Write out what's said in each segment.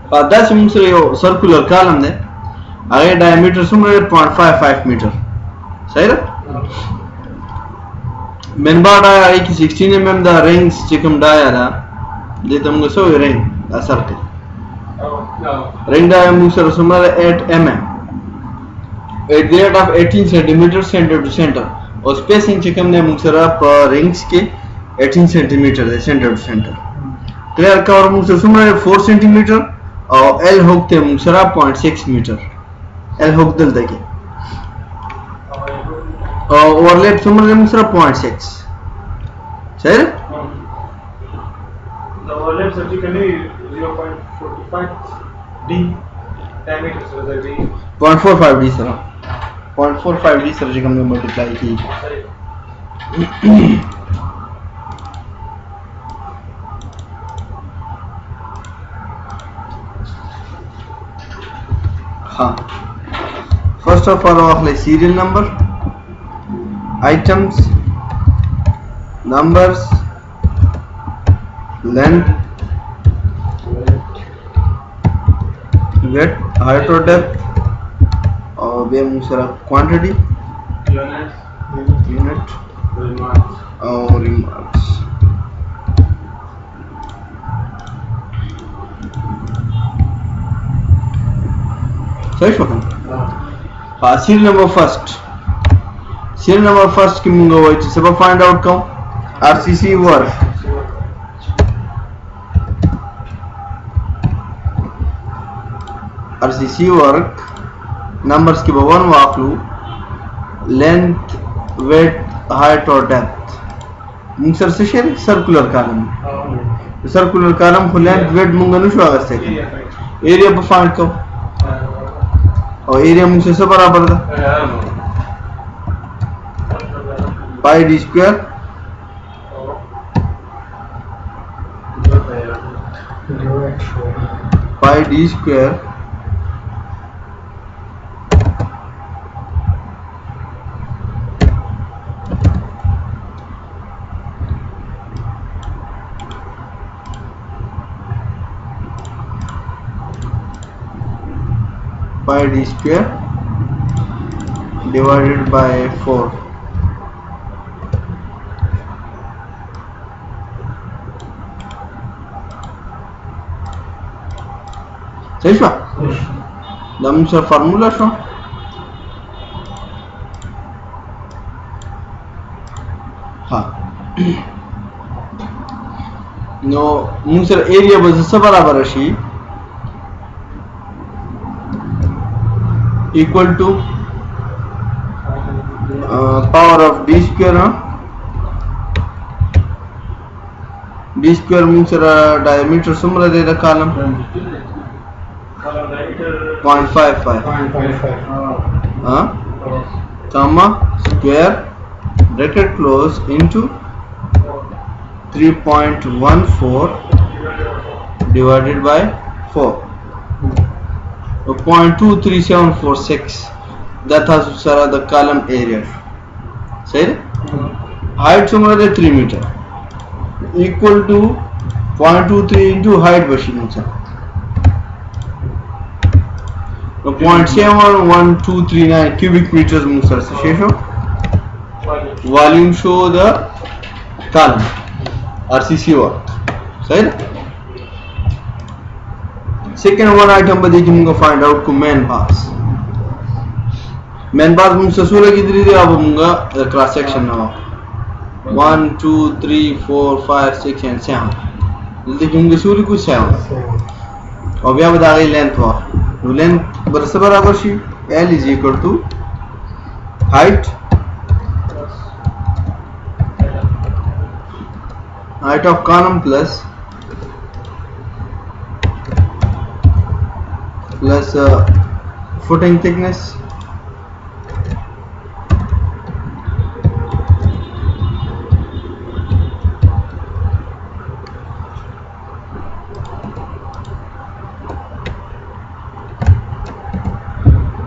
that's a circular column there. Again, diameter is 0.55 meter. Say that? Menbar dia 16 mm the rings chikum dia da. They tumgo so ring a circle. Ring diameter is 8 mm. At the rate of 18 centimeter center to center. और spacing chikum ne muksara per rings ke 18 centimeter the center to center. Clear cover muksara 4 centimeter. और L hook ते मुसरा 0.6 metre L hook दल देखे और ओवरलैप सुमर मुसरा 0.6 सही the overlap surgically 0.45 d diameter so that d 0.45 d sir 0.45 d surgical में मल्टीप्लाई की First of all, like serial number, items, numbers, length, width, height or depth, और quantity, unit, और remarks. सही शोकन serial number first की मुंगा वो इसे सब find out कौन RCC work numbers की बवन वाकलू length width height और depth मुंगसर से शेर circular column को length width मुंगा नुशु आगस्त है area पर find कौन और एरिया मुझसे सब बराबर था pi d square pi d square divided by 4 सही शो दम से फार्मूला शो हाँ नो मुझे एरिया बस सब बराबर है she equal to power of d square d square means diameter sumra de the column 0.55 comma square bracket close into 3.14 divided by 4 0.23746 that has the column area say height somewhere 3 meter equal to 0.23 into height machine 0.71239 cubic meters musar show volume show the column RCC work say second one item पर देखिए मुझे find out को main bars मुझसे सोलह की दरी दे अब मुझे cross section ना 1 2 3 4 5 6 and 7 देखिए मुझे सोलह कुछ 7 और भी अब बता गई length हुआ तो length बरसे बराबर she L is equal to height of column plus footing thickness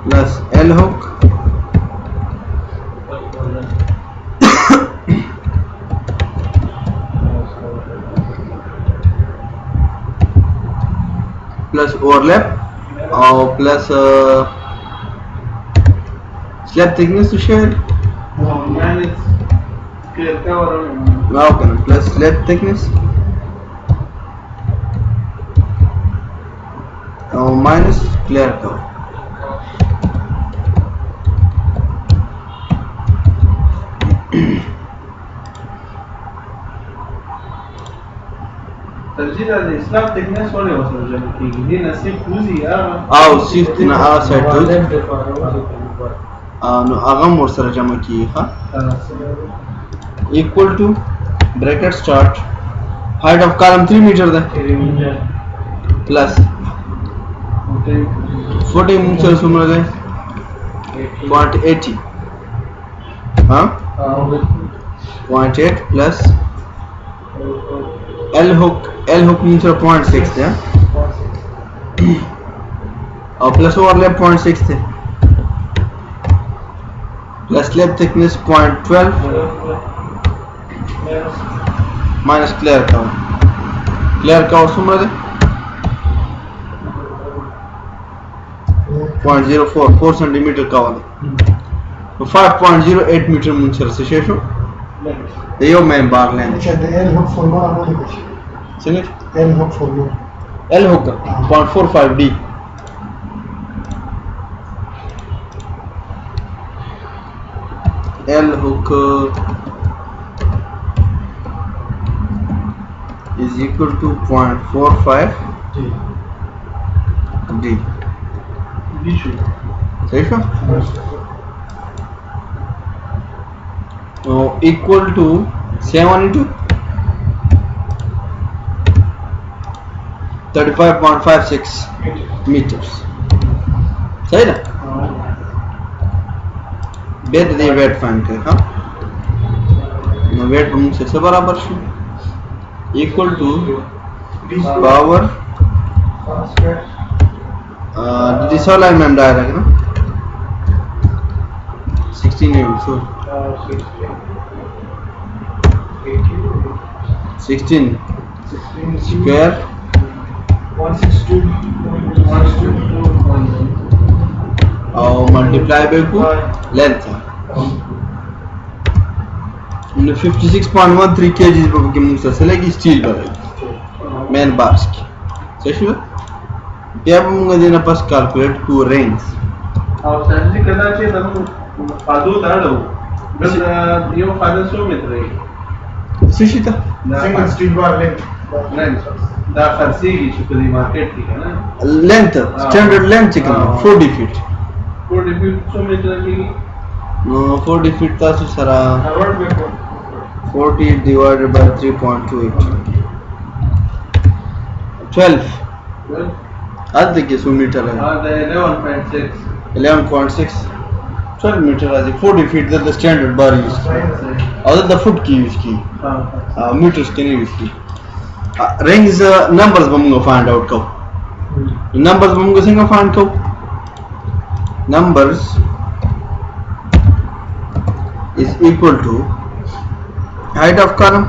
plus L hook plus overlap او plus slab thickness share minus clear cover okay plus slab thickness minus clear cover ترجیح د اسلام thickness ولې وسره جمع کیږي دې نصیب کوزي او shift نه سایت نو هغه مور سره جمع کیږي ها equal to bracket start height of column 3 meter ده plus footing سره څومره ده 0.80 ها 0.8 plus L hook means 0.6 there plus overlap 0.6 there plus slab thickness 0.12 minus clear cover sumra de 0.04 4 centimeter cover 5.08 meter mun sir se shesho the yo main bar length the L hook formula no likhchi Singh L hook formula L hook 0.45 D L hook is equal to 0.45 D सही है equal to 7 into 35.56 meters सही ना बेट दे weight find कर हाँ वेट मुझसे से बराबर है equal to power this all I remember है ना 16 so 16 square 162 और multiply by को length है 56.13 kg के मुझसे से लगी स्टील बनेगी main bars की सही है क्या मुझे देना पास calculate two rings और सर्जरी करना चाहिए तब फादू दाड़ो बस ये फादर सो में रही सुशिता single steel bar length नहीं दा फरसी की चुकली मार्केट थी ना length standard length कितना 40 feet 40 feet सो में की 40 feet था तो सारा फॉरवर्ड में 40 divided by 3.28 12 आज देखिए 100 मीटर है हां 11.6 11.6 12 meter as 40 feet that the standard bar used other the foot की use की meters की नहीं use की rings numbers बमुंगा find out को numbers बमुंगा सिंगा find को numbers is equal to height of column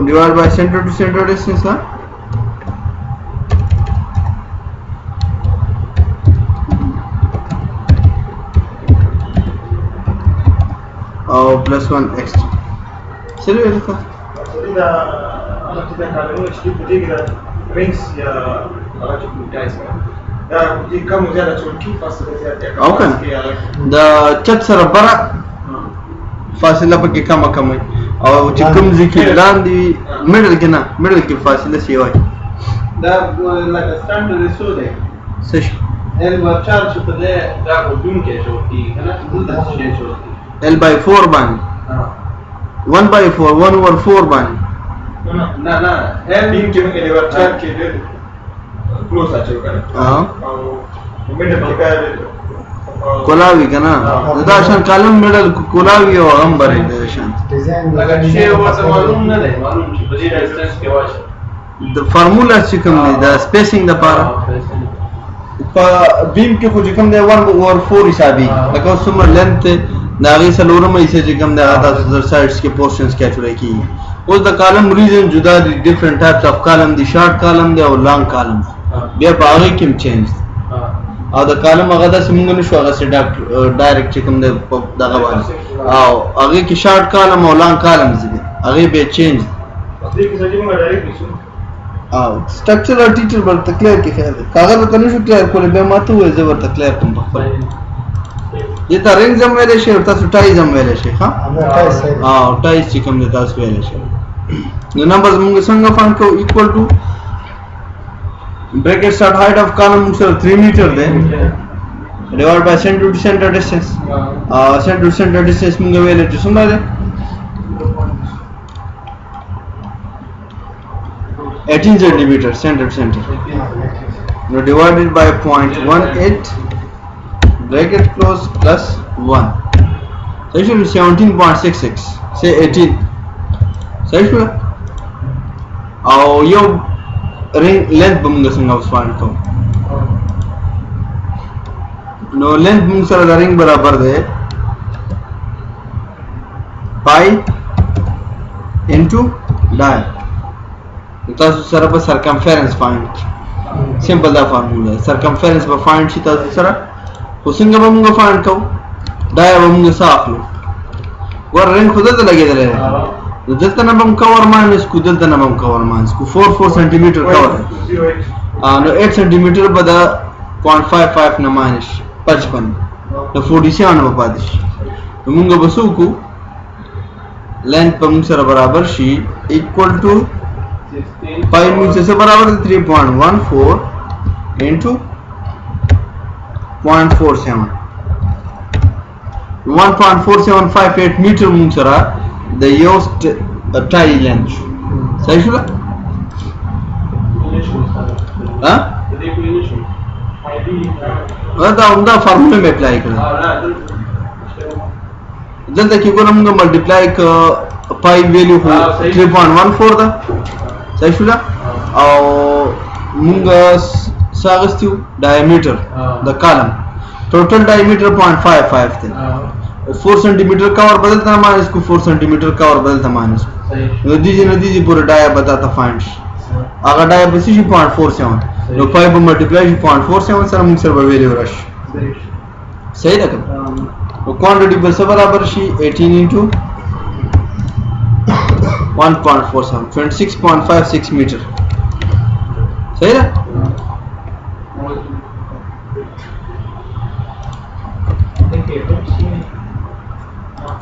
divided by center to center distance huh? plus 1 extra सही है इसका إذا أردت أن أشتري بتيجي rings يا رجل ممتاز ده كم زيادة تركي فاصلة زيادة okay the chat سره برا فاصله پکې کم کم او چې کوم ځکه لاندې میډل کې نه میډل کې فاصله سی وای دا لکه سټانډرډ رسو دی سش ال ور 4 چې په دې دا ودون کې شو کی کنه دلته شي شو L by 4 باندې 1 by 4 1 over 4 باندې نه نه ال टीम के में वर 4 के दे क्लोज आ चुका है हाँ मिडल के का कोलावी کنه دا شان کالم میډل کولاوی او هم بری دا شان لکه شی ورته معلوم نه دی معلوم چې په دې ډیسټنس کې واشه د فارمولا چې کوم دی دا سپیسینګ د پاره په بیم کې خو چې کوم دی 1 over 4 حسابي لکه څومره لنث دا غي سلورم ایسه چې کوم دا تاسو د سایډز کې پورشنز کیچوري کی اوس د کالم ریجن جدا دي ډیفرنٹ ټایپس اف کالم دي شارټ کالم دی او لانګ کالم بیا په هغه کې چینج او د کالم هغه د سیمونږ نشو هغه سي ډایرکټ چې کوم د دغه باندې او هغه کې شارټ کالم او لانګ کالم دي هغه به چینج دې کې ځکه موږ ډایرکټ نشو او سټرکچر او ټیچر ورته کلیر کې خیر کاغذ کنه شو کلیر کولې به ماته وې زه ورته کلیر کوم په خپل یہ تا رنگ زم ویلے شي او تاسو ټای زم ویلے شي ها او ټای چې کوم د تاسو ویلے شي نو نمبرز موږ څنګه فاند کو ایکوال ټو bracket start height of column sir 3 meter then divided by center to center distance center to center distance موږ ویلے چې څومره ده 18 centimeter center to center now divided by 0.18 bracket close plus 1 so it should be 17.66 say 18 so it should او یو ring length به موږ څنګه وسپاند کوو نو length موږ سره د ring برابر دی pi into diameter تاسو سره به circumference find simple دا فارمولا circumference به find شي تاسو سره خو څنګه به موږ فاند کوو دا به موږ صافلو ور رنګ خو دلته لګېدلی دی نو دلته نه به هم کور ماینس کو دلته نه به هم کور ماینس کو 4 سانتي میټر کور دی نو 8 سانتي میټر به د 0.55 نه ماینس 55 نو 47 به پاتې شي نو موږ به څه وکړو لینث به موږ سره برابر شي ایکوال ټو پای موږ سره برابر دی 3.14 انټو 0.47 1.4758 meter موږ سره د یو ټای لینث صحیح شو ها دا همدا فارموله مې اپلای کړه دلته کې ګورم موږ ملټیپلای ک پای ویلیو 3.14 ده صحیح شو او موږ ساغستیو ډایمیټر د کالم ټوټل ډایمیټر 0.55 دی 4 سنٹیمیٹر کا اور بدلتا مائنس کو 4 سنٹیمیٹر کا اور بدلتا مائنس کو ندیجی پورا ڈایا بتاتا فائنڈ اگر ڈایا بسی 0.47 نو 5 ملٹیپلائی 0.47 سر مونگ سر ویلیو رش صحیح رکھم تو کوانٹیٹی بس برابر شی 18 انٹو 1.47 26.56 میٹر صحیح رکھ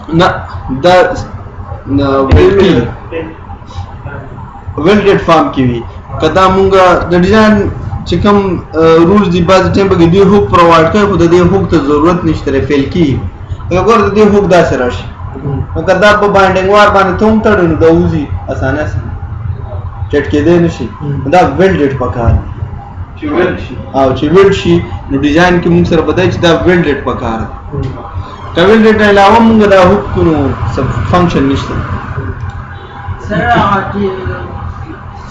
نه دا ویلډډ فارم کې وي کدا مونږ د ډیزاین چې کوم رولز دی باز ټیم په کې دی هوک پرووایډ کوي خو د دې هوک ته ضرورت نشته فیل کی اگر د دې هوک داسې راشي نو کدا په باینډینګ وار باندې ته هم تړو نو دا وځي اسانه چټ کې دی نشي دا ویلډډ پکار چې ویلډ شي نو ډیزاین کې مونږ سره بدای چې دا ویلډډ پکار کابل ډیټا علاوه موږ دا حکم سب فنکشن نشته سر هغه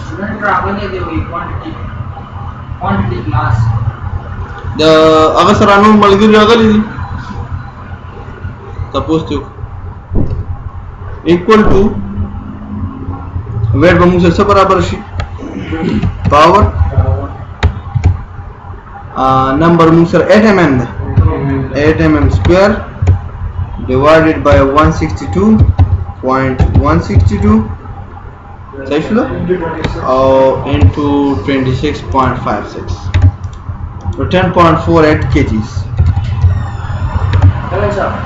سټوډنټ راغلي دی وی کوانټیټي کلاس دا هغه سره نو ملګری راغلي دي تاسو ته equal to ویټ به موږ سره برابر شي پاور نمبر موږ سره 8 mm ده 8 mm square divided by 162.162 صحیح شو into 26.56 so 10.48 kgs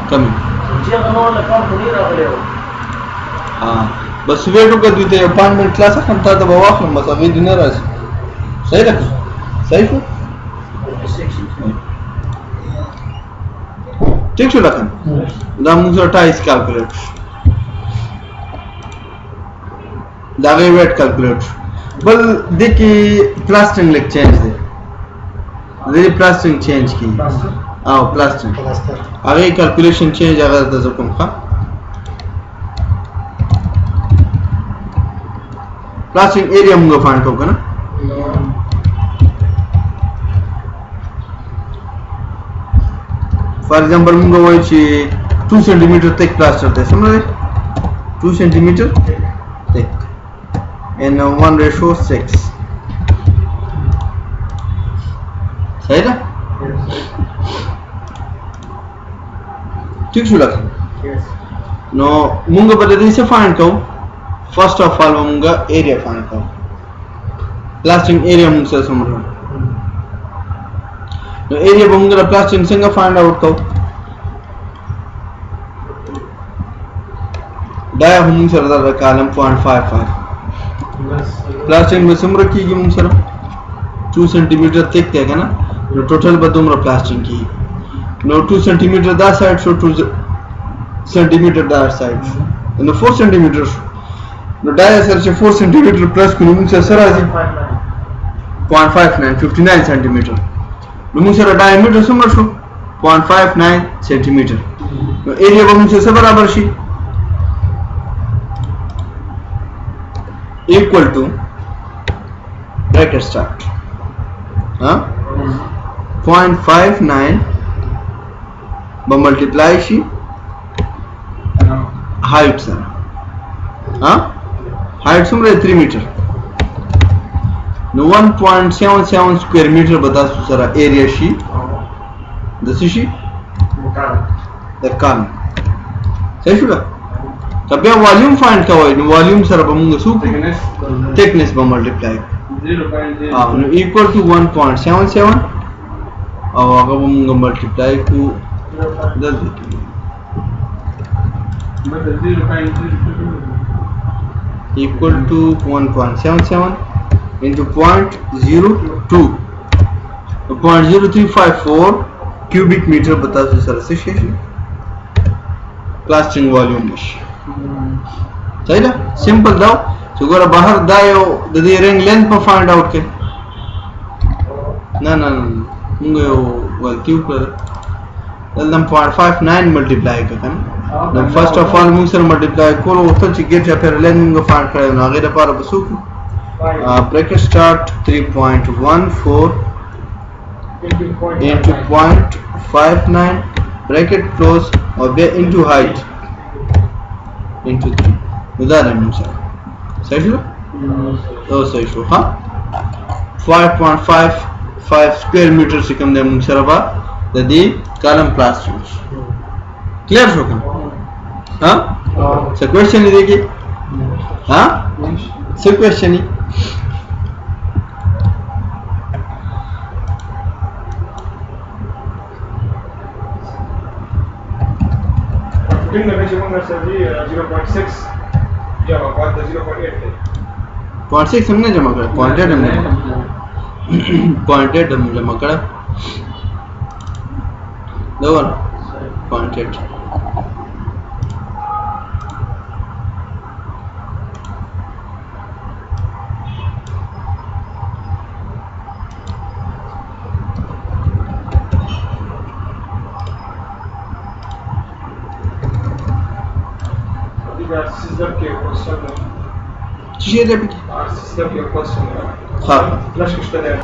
coming بس ویټو کدی ته اپاینټمنٹ کلاس هم تا ته واخلم بس هغه دینه راځي صحیح ده صحیح شو ٹھیک شو لکھن دا موږ سره ټایس کیلکولیټ دا غي ویټ کیلکولیټ بل د کی پلاسترنګ لیک چینج دی د پلاسترنګ چینج کی او پلاسترنګ هغه کیلکولیشن چینج هغه د کوم ښه پلاسترنګ ایریا موږ فایند کوو کنه فار ایگزامپل موږ وایو چې 2 centimeter thick plaster थे समझ रहे 2 centimeter thick and 1:6 सही ना ठीक शो लगा नो मुंगा बदे से फाइंड करो फर्स्ट ऑफ ऑल मुंगा एरिया फाइंड करो प्लास्टिंग एरिया मुंगा से समझ लो नो एरिया मुंगा प्लास्टिंग सिंगा फाइंड आउट करो डाया मुंगा से रहा कॉलम 0.55 प्लास्टिंग में समझ रखी कि मुंगा से 2 centimeter thick थे क्या ना नो टोटल बदुमरा प्लास्टिंग की नो 2 centimeter that side so 2 centimeter that side नो 4 centimeter नो डाया सर से 4 centimeter प्लस को मुंगा से राजी 0.59 59 centimeter नो मुंगा से डायमीटर समझ लो 0.59 centimeter नो एरिया मुंगा से बराबर she equal to bracket start हाँ 0.59 multiply शी height सर हाँ height समझे 3 meter नो 1.77 square meter बता सरा area she this is she the column सही शुला तब ये वॉल्यूम फाइंड का हुआ वॉल्यूम सर बमुंगा सूप थिकनेस पर मल्टीप्लाई 0.0 हाँ इक्वल टू 1.77 और अगर बमुंगा मल्टीप्लाई को 10 इक्वल टू 1.77 into 0.02 0.0354 क्यूबिक मीटर बता दो सर से शेष प्लास्टिंग वॉल्यूम सही ना सिंपल दाओ तो अगर बाहर दायो दे रिंग लेंथ पर फाइंड आउट के ना ना मुंगे वो क्यूब पर दम 0.59 मल्टीप्लाई करन ना first of all Munge sir multiply करो तो चिकेट या फिर लेंथ मुंगे फाइंड करे ना आगे दा पार बसु ब्रैकेट स्टार्ट 3.14 into 0.59 bracket close और बे into height into 3 उदाहरण अनुसार सही हो तो सही हो हाँ 5.55 स्क्वायर मीटर से कम दे मुंगसरबा ददी कॉलम प्लास्टिंग क्लियर हो क्या हाँ सर क्वेश्चन ही देखिए हाँ sir question he Putting the measurement sir जी 0.6 जमा बात 0.8 है 0.6 हमने जमा करा 0.8 हमने 0.8 हमने जमा करा दो 0.8 सिस्टम के क्वेश्चन में चीजें जब सिस्टम के क्वेश्चन में हाँ फ्लश किस तरह है